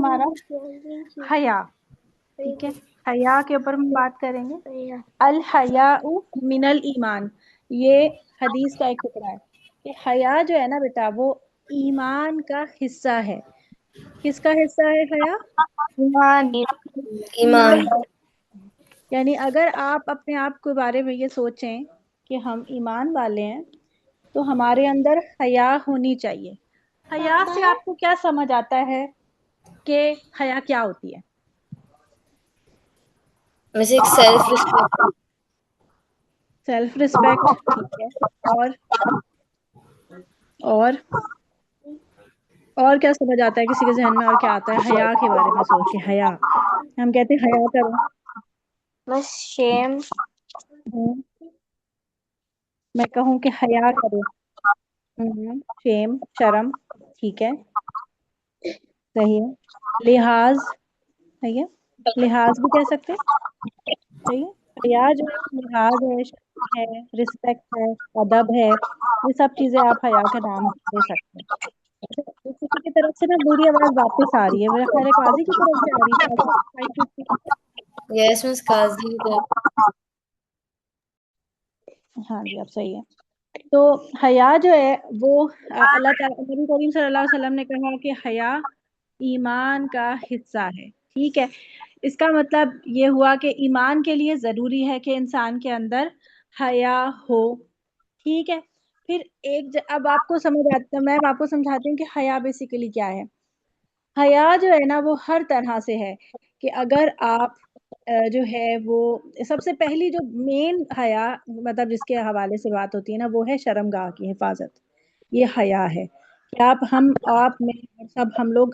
ہمارا حیا. ٹھیک ہے, حیا کے اوپر ہم بات کریں گے. الحیاء من الایمان, یہ حدیث کا ایک ٹکڑا ہے کہ حیا جو ہے نا بیٹا وہ ایمان کا حصہ ہے. کس کا حصہ ہے حیا؟ ایمان. یعنی اگر آپ اپنے آپ کے بارے میں یہ سوچیں کہ ہم ایمان والے ہیں تو ہمارے اندر حیا ہونی چاہیے. حیا سے آپ کو کیا سمجھ آتا ہے کہ حیا کیا ہوتی ہے؟ ویسے ایک سیلف ریسپیکٹ. سیلف ریسپیکٹ, ٹھیک ہے. اور کیا سمجھ آتا ہے کسی کے ذہن میں, اور کیا آتا ہے حیا کے بارے میں سوچ کے؟ حیا ہم کہتے ہیں حیا کرو, بس شیم. میں کہوں کہ حیا کرو, شیم, شرم, ٹھیک ہے, صحیح ہے. لحاظ, صحیح ہے, لحاظ بھی کہہ سکتے, صحیح ہے. حیا جو ہے لحاظ ہے, شرم ہے, رسپیکٹ ہے, ادب ہے, یہ سب چیزیں آپ حیا کے نام دے سکتے ہیں. کسی کی طرف سے نا بری آواز واپس آ رہی ہے, میرا خیال ہے قاضی کی طرف سے آ رہی ہے. یس مس قاضی. ہاں جی, اب صحیح ہے. تو حیا جو ہے وہ اللہ تعالیٰ, نبی کریم صلی اللہ علیہ وسلم نے کہا کہ حیا ایمان کا حصہ ہے. ٹھیک ہے, اس کا مطلب یہ ہوا کہ ایمان کے لیے ضروری ہے کہ انسان کے اندر حیا ہو. ٹھیک ہے, پھر اب آپ کو سمجھ آتا, میں آپ کو سمجھاتی ہوں کہ حیا بیسیکلی کیا ہے. حیا جو ہے نا وہ ہر طرح سے ہے کہ اگر آپ جو ہے وہ سب سے پہلی جو مین حیا مطلب جس کے حوالے سے بات ہوتی ہے نا وہ ہے شرمگاہ کی حفاظت. یہ حیا ہے کہ آپ میں سب ہم لوگ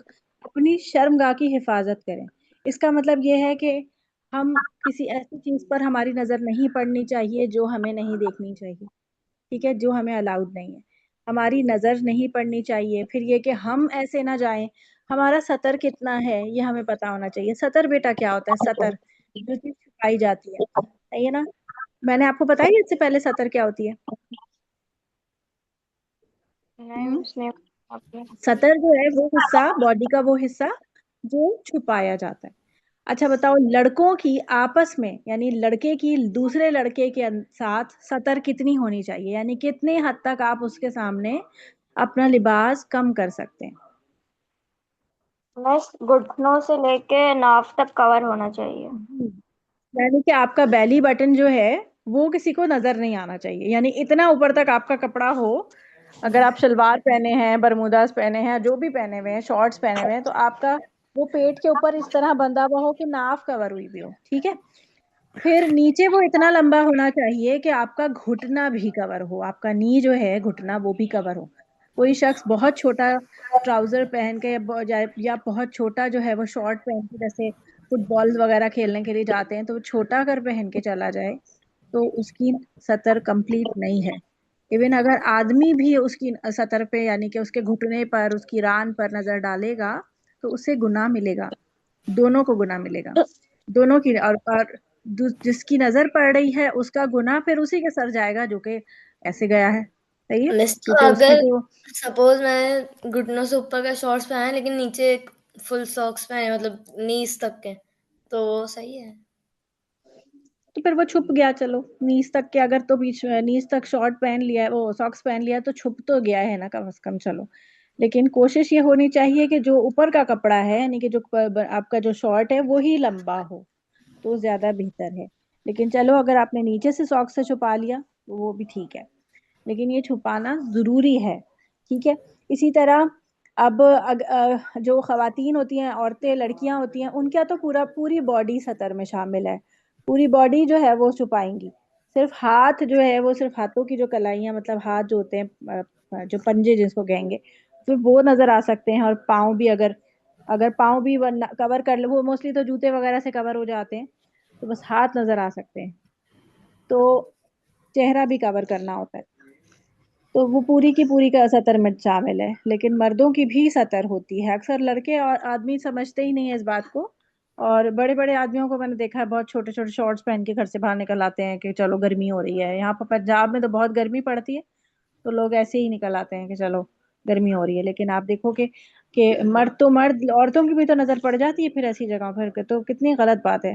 اپنی شرمگاہ کی حفاظت کریں. اس کا مطلب یہ ہے کہ ہم کسی ایسی چیز پر ہماری نظر نہیں پڑنی چاہیے جو ہمیں نہیں دیکھنی چاہیے. ٹھیک ہے, جو ہمیں الاؤڈ نہیں ہے, ہماری نظر نہیں پڑنی چاہیے. پھر یہ کہ ہم ایسے نہ جائیں, ہمارا سطر کتنا ہے یہ ہمیں پتا ہونا چاہیے. سطر بیٹا کیا ہوتا ہے؟ سطر جو چیز چھپائی جاتی ہے, صحیح ہے نا. میں نے آپ کو بتایا اس سے پہلے سطر کیا ہوتی ہے. سطر جو ہے وہ حصہ, باڈی کا وہ حصہ جو چھپایا جاتا ہے. اچھا بتاؤ, لڑکوں کی آپس میں یعنی لڑکے کی دوسرے لڑکے کے ساتھ سطر کتنی ہونی چاہیے, یعنی کتنی حد تک آپ اس کے سامنے اپنا لباس کم کر سکتے ہیں؟ بس گھٹنوں سے لے کے ناف تک کور ہونا چاہیے. یعنی کہ آپ کا بیلی بٹن جو ہے وہ کسی کو نظر نہیں آنا چاہیے, یعنی اتنا اوپر تک آپ کا کپڑا ہو. اگر آپ شلوار پہنے ہیں, برموداز پہنے ہیں, جو بھی پہنے ہوئے ہیں, شارٹس پہنے ہوئے ہیں, تو آپ کا وہ پیٹ کے اوپر اس طرح بندھا ہوا ہو کہ ناف کور ہوئی بھی ہو. ٹھیک ہے, پھر نیچے وہ اتنا لمبا ہونا چاہیے کہ آپ کا گھٹنا بھی کور ہو, آپ کا نی جو ہے گھٹنا وہ بھی کور ہو. کوئی شخص بہت چھوٹا ٹراؤزر پہن کے یا بہت چھوٹا جو ہے وہ شارٹ پہن کے, جیسے فٹ بال وغیرہ کھیلنے کے لیے جاتے ہیں, تو وہ چھوٹا کر پہن کے چلا جائے تو اس کی سطر کمپلیٹ نہیں ہے. ایون اگر آدمی بھی اس کی سطر پہ یعنی کہ اس کے گھٹنے پر, اس کی ران پر نظر ڈالے گا تو اسے گناہ ملے گا, دونوں کو گناہ ملے گا, دونوں کی. اور جس کی نظر پڑ رہی ہے اس کا گناہ پھر اسی کے سر جائے گا جو کہ ایسے گیا ہے. صحیح ہے, کیونکہ اس کی اگر جو سپوز میں گھٹنوں سے اوپر کا شارٹس پہنا لیکن نیچے فل ساکس پہنے, مطلب نیز تک کے, تو وہ صحیح ہے. تو پھر وہ چھپ گیا. چلو نیز تک کے, اگر تو بیچ نیز تک شارٹ پہن لیا ہے, وہ ساکس پہن لیا تو چھپ تو گیا ہے نا کم از کم. چلو, لیکن کوشش یہ ہونی چاہیے کہ جو اوپر کا کپڑا ہے یعنی کہ جو آپ کا جو شارٹ ہے وہی لمبا ہو تو زیادہ بہتر ہے. لیکن چلو اگر آپ نے نیچے سے ساکس سے چھپا لیا تو وہ بھی ٹھیک ہے, لیکن یہ چھپانا ضروری ہے. ٹھیک ہے, اسی طرح اب جو خواتین ہوتی ہیں, عورتیں, لڑکیاں ہوتی ہیں, ان کا تو پوری باڈی سطر میں شامل ہے. پوری باڈی جو ہے وہ چھپائیں گی. صرف ہاتھ جو ہے وہ صرف ہاتھوں کی جو کلائیاں, مطلب ہاتھ جو ہوتے ہیں جو پنجے جس کو کہیں گے, پھر وہ نظر آ سکتے ہیں. اور پاؤں بھی اگر پاؤں بھی کور کر لے, وہ موسٹلی تو جوتے وغیرہ سے کور ہو جاتے ہیں, تو بس ہاتھ نظر آ سکتے ہیں. تو چہرہ بھی کور کرنا ہوتا ہے, تو وہ پوری کی پوری کا سطر میں شامل ہے. لیکن مردوں کی بھی سطر ہوتی ہے. اکثر لڑکے اور آدمی سمجھتے ہی نہیں ہے اس بات کو, اور بڑے بڑے آدمیوں کو میں نے دیکھا ہے بہت چھوٹے چھوٹے شارٹس پہن کے گھر سے باہر نکل آتے ہیں کہ چلو گرمی ہو رہی ہے. یہاں پر پنجاب میں تو بہت گرمی پڑتی ہے, تو لوگ ایسے ہی نکل آتے ہیں کہ چلو گرمی ہو رہی ہے. لیکن آپ دیکھو کہ کہ مرد تو مرد، عورتوں کی بھی تو نظر پڑ جاتی ہے پھر ایسی جگہوں پر، تو کتنی غلط بات ہے،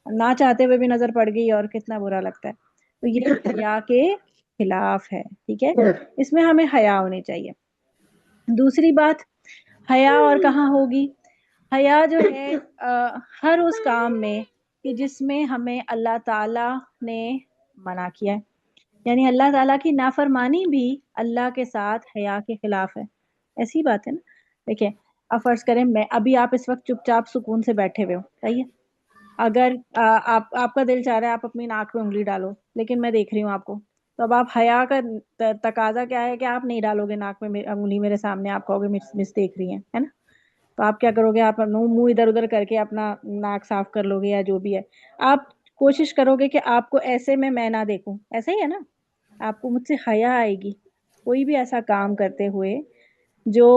نہ چاہتے ہوئے بھی نظر پڑ گئی اور کتنا برا لگتا ہے. تو یہ حیا کے خلاف ہے. ٹھیک ہے، اس میں ہمیں حیا ہونی چاہیے. دوسری بات، حیا اور کہاں ہوگی؟ حیا جو ہے ہر اس کام میں کہ جس میں ہمیں اللہ تعالی نے منع کیا ہے. یعنی اللہ تعالیٰ کی نافرمانی بھی اللہ کے ساتھ حیا کے خلاف ہے. ایسی بات ہے نا. دیکھیں، اب فرض کریں میں ابھی آپ اس وقت چپ چاپ سکون سے بیٹھے ہوئے ہو، صحیح ہے. اگر آپ کا دل چاہ رہا ہے آپ اپنی ناک پہ انگلی ڈالو، لیکن میں دیکھ رہی ہوں آپ کو، تو اب آپ حیا کا تقاضا کیا ہے کہ آپ نہیں ڈالو گے ناک میں انگلی میرے سامنے، آپ کہو گے مس دیکھ رہی ہیں، ہے نا. تو آپ کیا کرو گے؟ آپ منہ ادھر ادھر کر کے اپنا ناک صاف کر لو گے یا جو بھی ہے. آپ کوشش کرو گے کہ آپ کو ایسے میں نہ دیکھوں، ایسا ہی ہے نا. آپ کو مجھ سے حیا آئے گی کوئی بھی ایسا کام کرتے ہوئے جو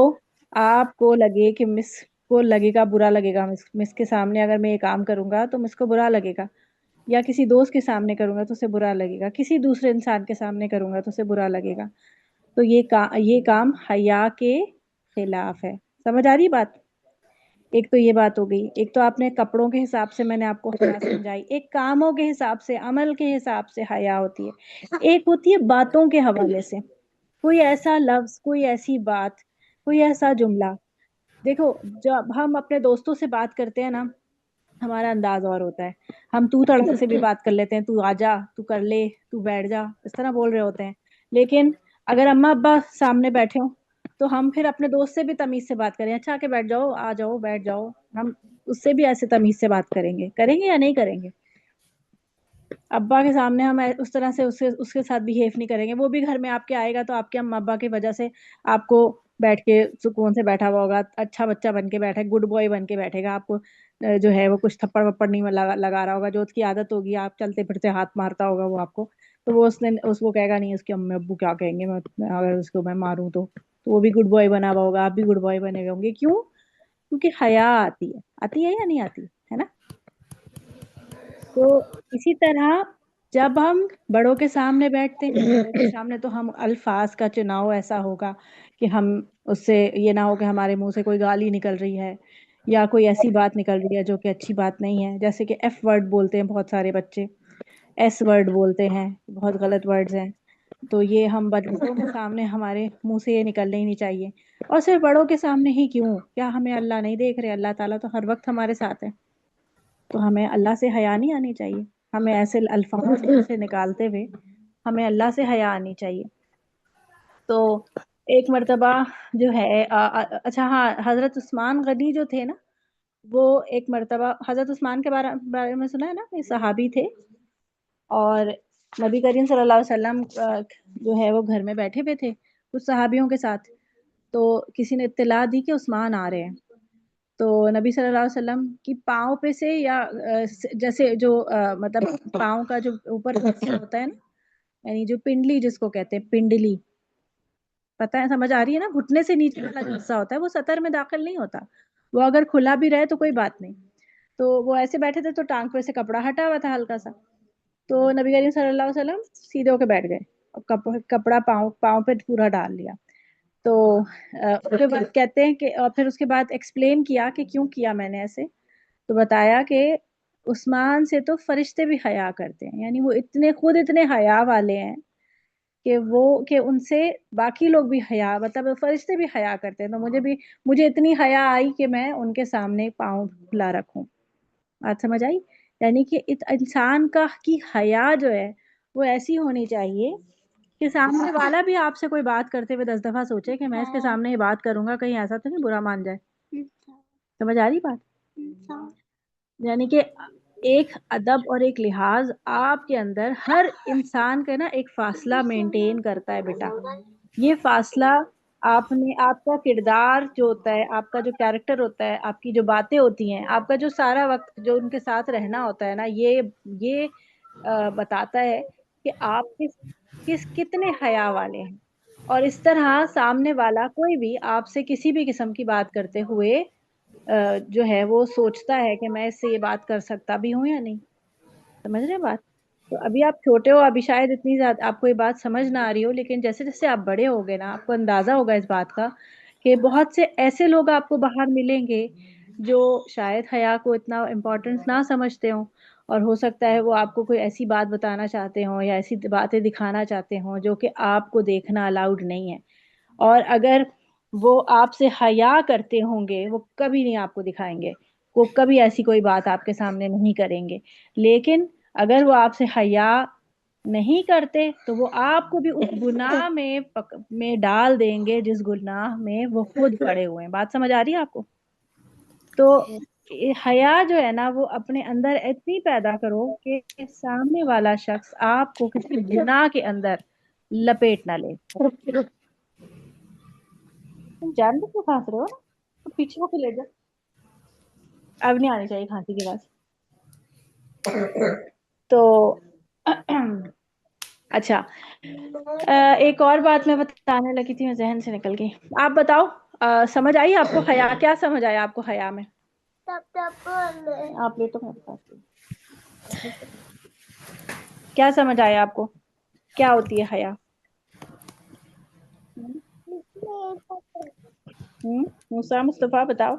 آپ کو لگے کہ مس کو لگے گا، برا لگے گا. مس کے سامنے اگر میں یہ کام کروں گا تو مس کو برا لگے گا، یا کسی دوست کے سامنے کروں گا تو اسے برا لگے گا، کسی دوسرے انسان کے سامنے کروں گا تو اسے برا لگے گا. تو یہ کام حیا کے خلاف ہے. سمجھ آ رہی بات؟ ایک تو یہ بات ہو گئی. ایک تو آپ نے کپڑوں کے حساب سے میں نے آپ کو حیا سمجھائی، ایک کاموں کے حساب سے، عمل کے حساب سے حیا ہوتی ہے. ایک ہوتی ہے باتوں کے حوالے سے، کوئی ایسا لفظ، کوئی ایسی بات، کوئی ایسا جملہ. دیکھو، جب ہم اپنے دوستوں سے بات کرتے ہیں نا، ہمارا انداز اور ہوتا ہے. ہم تو تڑک سے بھی بات کر لیتے ہیں، تو آ جا، تو کر لے، تو بیٹھ جا، اس طرح بول رہے ہوتے ہیں. لیکن اگر اماں ابا سامنے بیٹھے ہوں تو ہم پھر اپنے دوست سے بھی تمیز سے بات کریں، اچھا آ کے بیٹھ جاؤ، آ جاؤ، بیٹھ جاؤ. ہم اس سے بھی ایسے تمیز سے بات کریں گے یا نہیں کریں گے؟ ابا کے سامنے ہم اس طرح سے اس کے ساتھ بہیو نہیں کریں گے. وہ بھی گھر میں آپ کے آئے گا تو آپ کے اما ابا کی وجہ سے آپ کو بیٹھ کے سکون سے بیٹھا ہوا ہوگا، اچھا بچہ بن کے بیٹھے، گڈ بوائے بن کے بیٹھے گا. آپ کو جو ہے وہ کچھ تھپڑ وپڑ نہیں لگا رہا ہوگا، جو اس کی عادت ہوگی، آپ چلتے پھرتے ہاتھ مارتا ہوگا وہ آپ کو، تو وہ اس کو کہے گا نہیں اس کے امی ابو کیا کہیں گے اگر اس کو میں ماروں تو وہ بھی گڈ بوائے بنا ہوا ہوگا، آپ بھی گڈ بوائے بنے ہوئے ہوں گے. کیوں؟ کیونکہ حیا آتی ہے یا نہیں آتی ہے نا. تو اسی طرح جب ہم بڑوں کے سامنے بیٹھتے ہیں، بڑوں کے سامنے تو ہم الفاظ کا چناؤ ایسا ہوگا کہ ہم اس سے یہ نہ ہو کہ ہمارے منہ سے کوئی گالی نکل رہی ہے یا کوئی ایسی بات نکل رہی ہے جو کہ اچھی بات نہیں ہے. جیسے کہ ایف ورڈ بولتے ہیں بہت سارے بچے، ایس ورڈ بولتے ہیں، بہت غلط ورڈز ہیں. تو یہ ہم بڑوں کے سامنے ہمارے منہ سے یہ نکلنے ہی نہیں چاہیے. اور صرف بڑوں کے سامنے ہی کیوں، کیا ہمیں اللہ نہیں دیکھ رہے؟ اللہ تعالیٰ تو ہر وقت ہمارے ساتھ ہے. تو ہمیں اللہ سے حیا نہیں آنی چاہیے؟ ہمیں ایسے الفاظ سے نکالتے ہوئے ہمیں اللہ سے حیا آنی چاہیے. تو ایک مرتبہ جو ہے اچھا ہاں، حضرت عثمان غنی جو تھے نا، وہ ایک مرتبہ حضرت عثمان کے بارے میں سنا ہے نا، یہ صحابی تھے اور نبی کریم صلی اللہ علیہ وسلم جو ہے وہ گھر میں بیٹھے ہوئے تھے کچھ صحابیوں کے ساتھ. تو کسی نے اطلاع دی کہ عثمان آ رہے ہیں. تو نبی صلی اللہ علیہ وسلم کی پاؤں پہ سے یا جیسے جو مطلب پاؤں کا جو اوپر ہوتا ہے نا، یعنی جو پنڈلی جس کو کہتے ہیں، پنڈلی، پتہ ہے، سمجھ آ رہی ہے نا، گھٹنے سے نیچے والا جو حصہ ہوتا ہے وہ سطر میں داخل نہیں ہوتا. وہ اگر کھلا بھی رہے تو کوئی بات نہیں. تو وہ ایسے بیٹھے تھے تو ٹانگ پہ سے کپڑا ہٹا ہوا تھا ہلکا سا. تو نبی کریم صلی اللہ علیہ وسلم سیدھے ہو کے بیٹھ گئے اور کپڑا پاؤں پہ پورا ڈال لیا. تو اس کے بعد کہتے ہیں کہ اور پھر اس کے بعد ایکسپلین کیا کہ کیوں کیا میں نے ایسے. تو بتایا کہ عثمان سے تو فرشتے بھی حیا کرتے ہیں، یعنی وہ خود اتنے حیا والے ہیں کہ ان سے باقی لوگ بھی حیا، مطلب فرشتے بھی حیا کرتے ہیں. تو مجھے اتنی حیا آئی کہ میں ان کے سامنے پاؤں کھلا رکھوں. بات سمجھ آئی؟ یعنی کہ انسان کی حیا جو ہے وہ ایسی ہونی چاہیے کہ سامنے والا بھی آپ سے کوئی بات کرتے ہوئے 10 دفعہ سوچے کہ میں اس کے سامنے یہ بات کروں گا کہیں ایسا تو نہیں برا مان جائے. سمجھ آ رہی بات؟ یعنی کہ ایک ادب اور ایک لحاظ آپ کے اندر ہر انسان کا نا ایک فاصلہ مینٹین کرتا ہے بیٹا. یہ فاصلہ آپ کا کردار جو ہوتا ہے، آپ کا جو کیریکٹر ہوتا ہے، آپ کی جو باتیں ہوتی ہیں، آپ کا جو سارا وقت جو ان کے ساتھ رہنا ہوتا ہے نا، یہ بتاتا ہے کہ آپ کتنے حیا والے ہیں. اور اس طرح سامنے والا کوئی بھی آپ سے کسی بھی قسم کی بات کرتے ہوئے جو ہے وہ سوچتا ہے کہ میں اس سے یہ بات کر سکتا بھی ہوں یا نہیں. سمجھ رہے بات؟ تو ابھی آپ چھوٹے ہو، ابھی شاید اتنی زیادہ آپ کو یہ بات سمجھ نہ آ رہی ہو، لیکن جیسے جیسے آپ بڑے ہو گے نا، آپ کو اندازہ ہوگا اس بات کا کہ بہت سے ایسے لوگ آپ کو باہر ملیں گے جو شاید حیا کو اتنا امپورٹنس نہ سمجھتے ہوں، اور ہو سکتا ہے وہ آپ کو کوئی ایسی بات بتانا چاہتے ہوں یا ایسی باتیں دکھانا چاہتے ہوں جو کہ آپ کو دیکھنا الاؤڈ نہیں ہے، اور اگر وہ آپ سے حیا کرتے ہوں گے وہ کبھی نہیں آپ کو دکھائیں گے، وہ کبھی ایسی کوئی بات آپ کے سامنے نہیں کریں گے۔ لیکن اگر وہ آپ سے حیا نہیں کرتے تو وہ آپ کو بھی اس گناہ میں ڈال دیں گے جس گناہ میں وہ خود پڑے ہوئے ہیں۔ بات سمجھ آ رہی ہے آپ کو؟ تو حیا جو ہے نا وہ اپنے اندر اتنی پیدا کرو کہ سامنے والا شخص آپ کو کسی گناہ کے اندر لپیٹ نہ لے۔ تم جان بوجھ کے کھانس رہے ہو نا، تو پیچھے ہو کے لے جا، اب نہیں آنی چاہیے کھانسی کی بات۔ تو اچھا، ایک اور بات میں بتانے لگی تھی، میں ذہن سے نکل گئی۔ آپ بتاؤ، سمجھ آئی آپ کو حیا؟ کیا سمجھ آیا آپ کو حیا میں؟ آپ لیٹو، میں بتاتی ہوں۔ کیا سمجھ آیا آپ کو؟ کیا ہوتی ہے حیا؟ موسیٰ، مصطفیٰ بتاؤ۔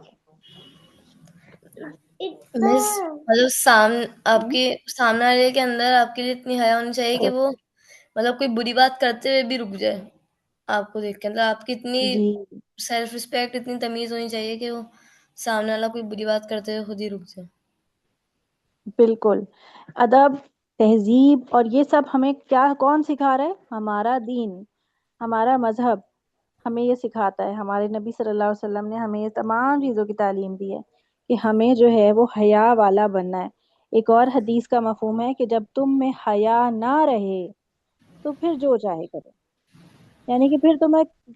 مس مطلب آپ کے سامنے والے کے اندر آپ کے لیے اتنی حیا ہونی چاہیے کہ وہ مطلب کوئی بری بات کرتے ہوئے بھی رک جائے آپ کو دیکھ کے، مطلب آپ کی اتنی جی سیلف رسپیکٹ، اتنی تمیز ہونی چاہیے کہ وہ سامنے والا کوئی بری بات کرتے ہوئے خود ہی رک جائے۔ بالکل، ادب، تہذیب اور یہ سب ہمیں کیا کون سکھا رہا ہے؟ ہمارا دین، ہمارا مذہب ہمیں یہ سکھاتا ہے۔ ہمارے نبی صلی اللہ علیہ وسلم نے ہمیں یہ تمام چیزوں کی تعلیم دی ہے کہ ہمیں جو ہے وہ حیا والا بننا ہے۔ ایک اور حدیث کا مفہوم ہے کہ جب تم میں حیا نہ رہے تو پھر جو چاہے کرو، یعنی کہ پھر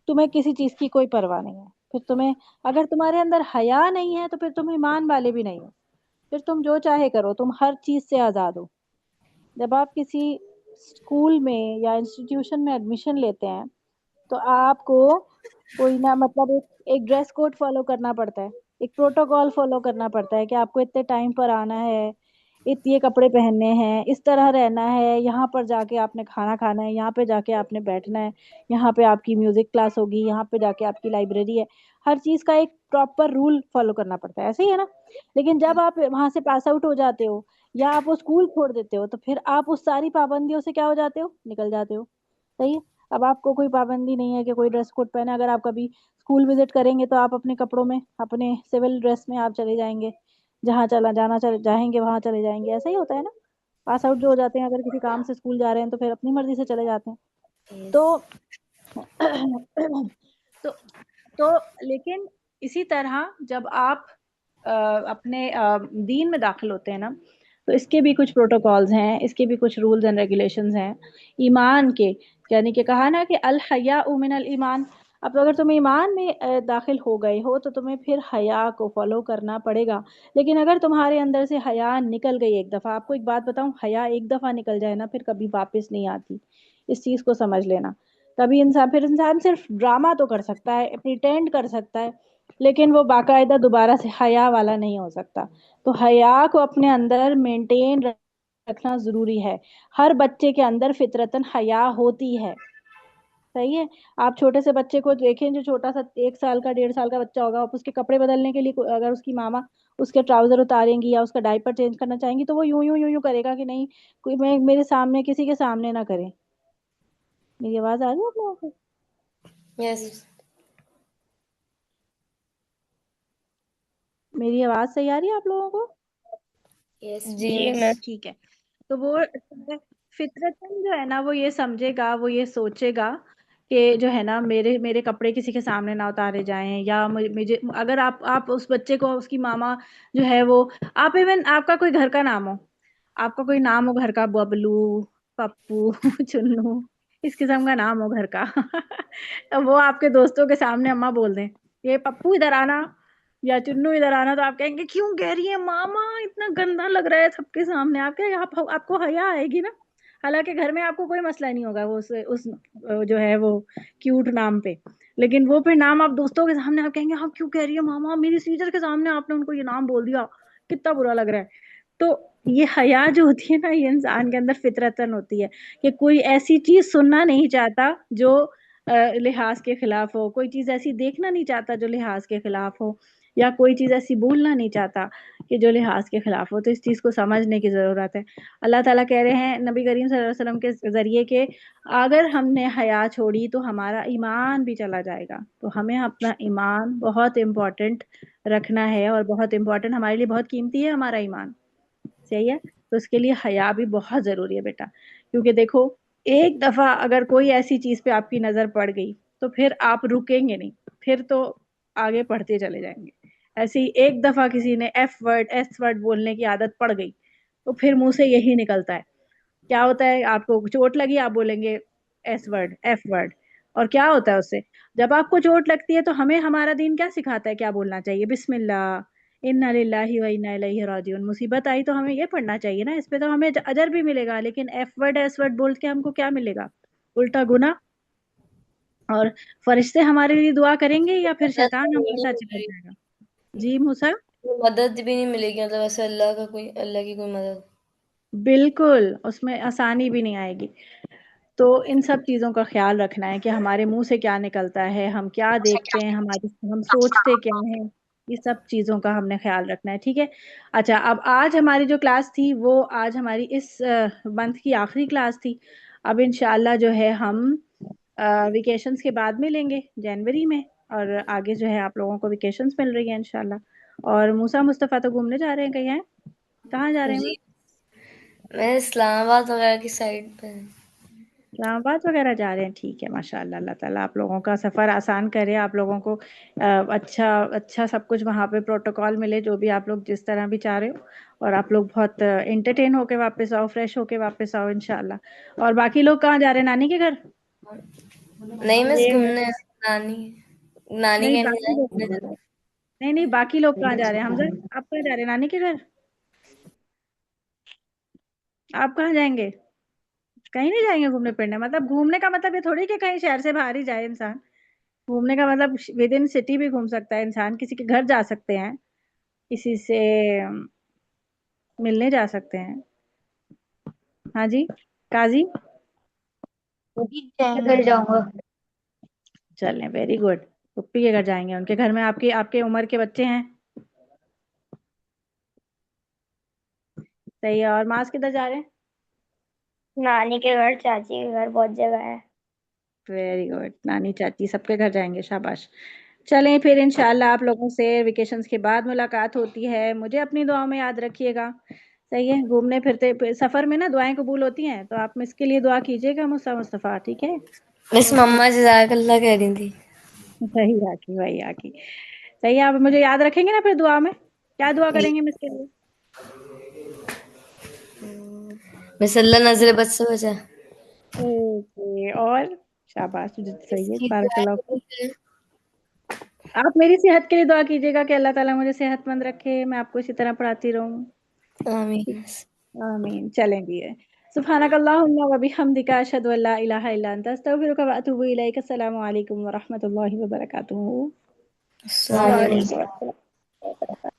تمہیں کسی چیز کی کوئی پرواہ نہیں ہے، پھر تمہیں اگر تمہارے اندر حیا نہیں ہے تو پھر تم ایمان والے بھی نہیں ہو، پھر تم جو چاہے کرو، تم ہر چیز سے آزاد ہو۔ جب آپ کسی اسکول میں یا انسٹیٹیوشن میں ایڈمیشن لیتے ہیں تو آپ کو کوئی نہ مطلب ایک ڈریس کوڈ فالو کرنا پڑتا ہے، ایک پروٹوکول فالو کرنا پڑتا ہے کہ آپ کو اتنے ٹائم پر آنا ہے، اتنے کپڑے پہننے ہیں، اس طرح رہنا ہے، یہاں پر جا کے آپ نے کھانا کھانا ہے، یہاں پہ جا کے آپ نے بیٹھنا ہے، یہاں پہ آپ کی میوزک کلاس ہوگی، یہاں پہ جا کے آپ کی لائبریری ہے۔ ہر چیز کا ایک پراپر رول فالو کرنا پڑتا ہے، ایسے ہی ہے نا؟ لیکن جب آپ وہاں سے پاس آؤٹ ہو جاتے ہو یا آپ وہ اسکول چھوڑ دیتے ہو تو پھر آپ اس ساری پابندیوں سے کیا ہو جاتے ہو؟ نکل جاتے ہو، صحیح ہے؟ اب آپ کو کوئی پابندی نہیں ہے کہ کوئی ڈریس کوڈ پہنے، اگر آپ کبھی اسکول وزٹ کریں گے تو آپ اپنے کپڑوں میں، اپنے سول ڈریس میں آپ چلے جائیں گے، جہاں جائیں گے وہاں چلے جائیں گے، ایسا ہی ہوتا ہے نا؟ پاس آؤٹ جو ہو جاتے ہیں اگر کسی کام سے اسکول جا رہے ہیں تو پھر اپنی مرضی سے چلے جاتے ہیں۔ تو تو تو لیکن اسی طرح جب آپ اپنے دین میں داخل ہوتے ہیں نا تو اس کے بھی کچھ پروٹوکالز ہیں، اس کے بھی کچھ رولز اینڈ ریگولیشنز ہیں ایمان کے، یعنی کہ کہا نا کہ الحیاء من الایمان۔ اب اگر تم ایمان میں داخل ہو گئے ہو تو تمہیں پھر حیا کو فالو کرنا پڑے گا، لیکن اگر تمہارے اندر سے حیا نکل گئی ایک دفعہ، آپ کو ایک بات بتاؤں، حیا ایک دفعہ نکل جائے نا پھر کبھی واپس نہیں آتی، اس چیز کو سمجھ لینا۔ کبھی انسان صرف ڈرامہ تو کر سکتا ہے، پریٹینڈ کر سکتا ہے، لیکن وہ باقاعدہ دوبارہ سے حیا والا نہیں ہو سکتا۔ تو حیا کو اپنے اندر مینٹین رکھنا ضروری ہے۔ ہر بچے کے اندر فطرتاً حیا ہوتی ہے، صحیح ہے؟ آپ چھوٹے سے بچے کو دیکھیں جو چھوٹا سا 1 سال کا 1.5 سال کا بچہ ہوگا، آپ اس کے کپڑے بدلنے کے لیے اگر اس کی ماما اس کے ٹراؤزر اتاریں گی یا اس کا ڈائپر چینج کرنا چاہیں گی تو وہ یوں یوں یوں یوں کرے گا کہ نہیں، کوئی میرے سامنے، کسی کے سامنے نہ کرے۔ میری آواز آ رہی ہے آپ لوگوں کو؟ یس، میری آواز صحیح آ رہی ہے آپ لوگوں کو؟ جی میں ٹھیک ہے۔ تو وہ فطرتاً جو ہے نا وہ یہ سمجھے گا، وہ یہ سوچے گا کہ جو ہے نا میرے کپڑے کسی کے سامنے نہ اتارے جائیں، یا مجھے اگر آپ اس بچے کو اس کی ماما جو ہے وہ، آپ ایون آپ کا کوئی گھر کا نام ہو، آپ کا کوئی نام ہو گھر کا، ببلو، پپو، چنو، اس قسم کا نام ہو گھر کا وہ آپ کے دوستوں کے سامنے اما بول دیں یہ پپو ادھر آنا یا چنو ادھر آنا، تو آپ کہیں گے کیوں کہہ رہی ہے ماما، اتنا گندا لگ رہا ہے سب کے سامنے، آپ کو حیا آئے گی نا؟ حالانکہ گھر میں آپ کو کوئی مسئلہ نہیں ہوگا وہ اس جو ہے وہ کیوٹ نام پہ، لیکن وہ پھر نام آپ دوستوں کے سامنے آپ کہیں گے آپ کیوں کہہ رہی ہے ماما، میری سیٹر کے سامنے آپ نے ان کو یہ نام بول دیا، کتنا برا لگ رہا ہے۔ تو یہ حیا جو ہوتی ہے نا یہ انسان کے اندر فطرتاً ہوتی ہے کہ کوئی ایسی چیز سننا نہیں چاہتا جو لحاظ کے خلاف ہو، کوئی چیز ایسی دیکھنا نہیں چاہتا جو لحاظ کے خلاف ہو، یا کوئی چیز ایسی بولنا نہیں چاہتا کہ جو لحاظ کے خلاف ہو. تو اس چیز کو سمجھنے کی ضرورت ہے. اللہ تعالیٰ کہہ رہے ہیں نبی کریم صلی اللہ علیہ وسلم کے ذریعے کہ اگر ہم نے حیا چھوڑی تو ہمارا ایمان بھی چلا جائے گا. تو ہمیں اپنا ایمان بہت امپورٹنٹ رکھنا ہے، اور بہت امپورٹنٹ، ہمارے لیے بہت قیمتی ہے ہمارا ایمان. صحیح ہے. تو اس کے لیے حیا بھی بہت ضروری ہے بیٹا، کیونکہ دیکھو ایک دفعہ اگر کوئی ایسی چیز پہ آپ کی نظر پڑ گئی تو پھر آپ رکیں گے نہیں، پھر تو آگے پڑھتے چلے جائیں گے. ایسی ایک دفعہ کسی نے ایس ورڈ بولنے کی عادت پڑ گئی تو پھر منہ سے یہی نکلتا ہے. کیا ہوتا ہے؟ آپ کو چوٹ لگی، آپ بولیں گے ایس ورڈ، ایف ورڈ. اور کیا ہوتا ہے اس سے؟ جب آپ کو چوٹ لگتی ہے تو ہمیں ہمارا دین کیا سکھاتا ہے، کیا بولنا چاہیے؟ بسم اللہ، انا للہ و انا الیہ راجعون. مصیبت آئی تو ہمیں یہ پڑھنا چاہیے نا، اس پہ تو ہمیں اجر بھی ملے گا. لیکن ایف ورڈ ایس ورڈ بول کے ہم کو کیا ملے گا؟ الٹا گناہ. اور فرشتے ہمارے لیے دعا کریں گے یا پھر مدد شیطان ہمارے ساتھ چپک جائے گا؟ جی موسیٰ، مدد بھی نہیں ملے گی، مطلب ایسے اللہ کی کوئی مدد. بالکل اس میں آسانی بھی نہیں آئے گی. تو ان سب چیزوں کا خیال رکھنا ہے کہ ہمارے منہ سے کیا نکلتا ہے، ہم کیا دیکھتے ہیں، ہم سوچتے کیا ہیں، یہ سب چیزوں کا ہم نے خیال رکھنا ہے. ٹھیک ہے. اچھا، اب آج ہماری جو کلاس تھی وہ آج ہماری اس منتھ کی آخری کلاس تھی. اب انشاءاللہ جو ہے ہم ویکیشنز کے بعد میں لیں گے جنوری میں، اور آگے جو ہے آپ لوگوں کو ویکیشنز مل رہی ہیں انشاءاللہ. اور موسیٰ مصطفیٰ تو گھومنے جا رہے ہیں کہیں، ہیں کہاں جا رہے ہیں وہ؟ جی میں اسلام آباد وغیرہ کی سائڈ پہ. اسلام آباد وغیرہ جا رہے ہیں. ٹھیک ہے، ماشاء اللہ. اللہ تعالیٰ آپ لوگوں کا سفر آسان کرے، آپ لوگوں کو اچھا اچھا سب کچھ وہاں پہ پروٹوکول ملے، جو بھی آپ لوگ جس طرح بھی چاہ رہے ہو، اور آپ لوگ بہت انٹرٹین ہو کے واپس آؤ، فریش ہو کے واپس آؤ انشاءاللہ. اور باقی لوگ کہاں جا رہے ہیں؟ نانی کے گھر؟ نہیں بس یہ گھومنے. نانی نانی نہیں، کے باقی لوگ نہیں جانا. نہیں نہیں، باقی لوگ کہاں جا رہے ہیں؟ حمزہ آپ کہاں جا رہے ہیں؟ نانی کے گھر؟ آپ کہاں جائیں گے؟ کہیں نہیں جائیں گے گھومنے پھرنے؟ مطلب گھومنے کا مطلب یہ تھوڑی کہ کہیں شہر سے باہر ہی جائے انسان. گھومنے کا مطلب ود ان سٹی بھی گھوم سکتا ہے انسان، کسی کے گھر جا سکتے ہیں، کسی سے ملنے جا سکتے ہیں. ہاں جی قاضی، گھر جاؤں گا. چلیں ویری گڈ. پپی کے گھر جائیں گے، ان کے گھر میں آپ کے عمر کے بچے ہیں. صحیح ہے. اور ماس کدھر جا رہے ہیں؟ نانی کے گھر، چاچی کے گھر، بہت جگہ ہے. Very good. نانی چاچی سب کے گھر جائیں گے، شاباش. چلیں پھر انشاءاللہ آپ لوگوں سے ویکیشنز کے بعد ملاقات ہوتی ہے. مجھے اپنی دعاؤں میں یاد رکھیے گا. صحیح ہے. گھومنے پھرتے سفر میں نا دعائیں قبول ہوتی ہیں، تو آپ اس کے لیے دعا کیجیے گا مصطفیٰ. ٹھیک ہے. بس مما جزاک اللہ کہہ رہی تھی. صحیح آکی بھائی آکی. صحیح ہے. آپ مجھے یاد رکھیں گے نا پھر دعا میں؟ کیا دعا کریں گے اس کے لیے؟ بس اللہ نظر بد سے بچا. اوکے. اور شاباش، صحیح ہے. اس کی بارک دعائیں اللہ فیک. قبول کریں. آپ میری صحت کے لیے دعا کیجیے گا کہ اللہ تعالیٰ مجھے صحت مند رکھے، میں آپ کو اسی طرح پڑھاتی رہوں. آمین. آمین. چلیں بھی ہے. سبحانک اللہم و بحمدک، اشہد ان لا الہ الا انت، استغفرک و اتوب الیک. السلام علیکم و رحمۃ اللہ وبرکاتہ. السلام علیکم. وعلیکم السلام.